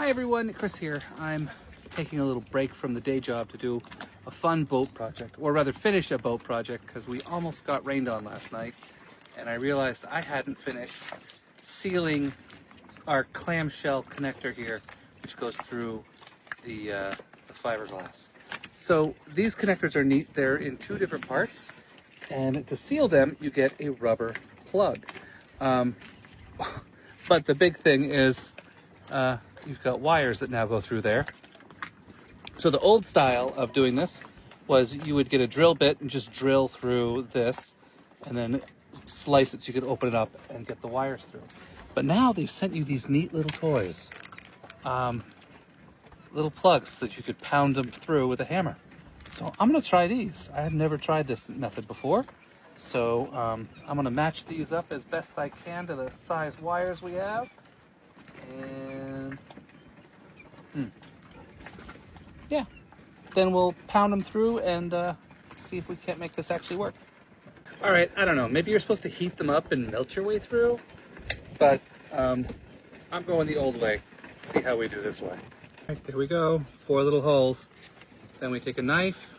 Hi everyone, Chris here. I'm taking a little break from the day job to do a fun boat project, or rather finish a boat project, because we almost got rained on last night and I realized I hadn't finished sealing our clamshell connector here, which goes through the fiberglass. So these connectors are neat. They're in two different parts, and to seal them you get a rubber plug. But the big thing is you've got wires that now go through there. So the old style of doing this was you would get a drill bit and just drill through this and then slice it so you could open it up and get the wires through. But now they've sent you these neat little toys, little plugs that you could pound them through with a hammer. So I'm gonna try these. I have never tried this method before. So I'm gonna match these up as best I can to the size wires we have. And yeah, then we'll pound them through and see if we can't make this actually work. All right, I don't know, maybe you're supposed to heat them up and melt your way through, but I'm going the old way. See how we do this way. All right, there we go, 4 little holes. Then we take a knife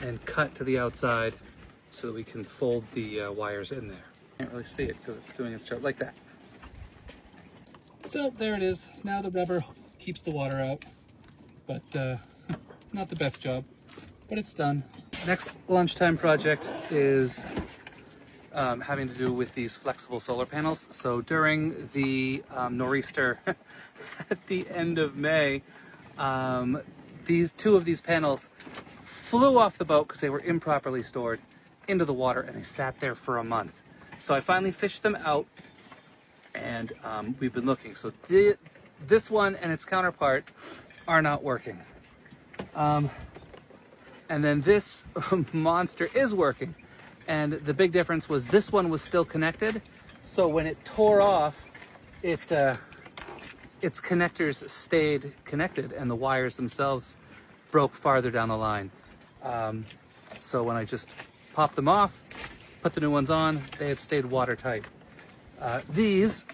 and cut to the outside so that we can fold the wires in there. Can't really see it because it's doing its job like that. So there it is. Now the rubber keeps the water out, but not the best job, but it's done. Next lunchtime project is having to do with these flexible solar panels. So during the nor'easter at the end of May, these two of these panels flew off the boat because they were improperly stored into the water, and they sat there for a month. So I finally fished them out, and we've been looking. So this one and its counterpart are not working. And then this monster is working. And the big difference was this one was still connected. So when it tore off, its connectors stayed connected and the wires themselves broke farther down the line. So when I just popped them off, put the new ones on, they had stayed watertight. These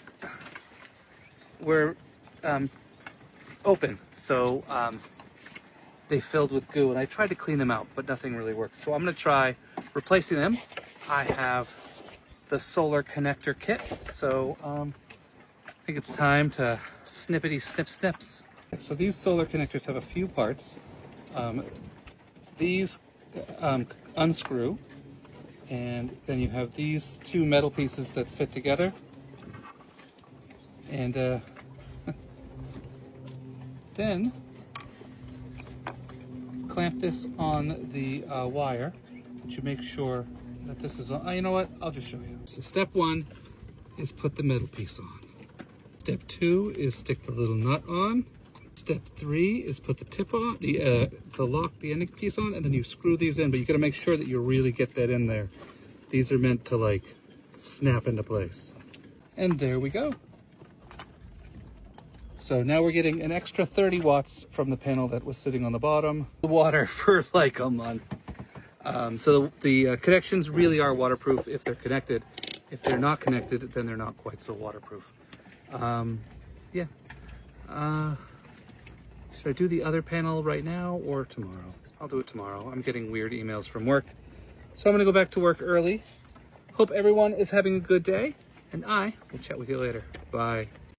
were open, so they filled with goo, and I tried to clean them out, but nothing really worked. So I'm gonna try replacing them. I have the solar connector kit, so I think it's time to snippety snip snips. So these solar connectors have a few parts. These unscrew, and then you have these two metal pieces that fit together, and then clamp this on the wire, but you make sure that this is on. You know what, I'll just show you. So step 1 is put the metal piece on. Step 2 is stick the little nut on. Step 3 is put the tip on, the lock, the ending piece on, and then you screw these in, but you gotta make sure that you really get that in there. These are meant to like snap into place. And there we go. So now we're getting an extra 30 watts from the panel that was sitting on the bottom. Water for like a month. So the connections really are waterproof if they're connected. If they're not connected, then they're not quite so waterproof. Yeah. Should I do the other panel right now or tomorrow? I'll do it tomorrow. I'm getting weird emails from work. So I'm gonna go back to work early. Hope everyone is having a good day, and I will chat with you later. Bye.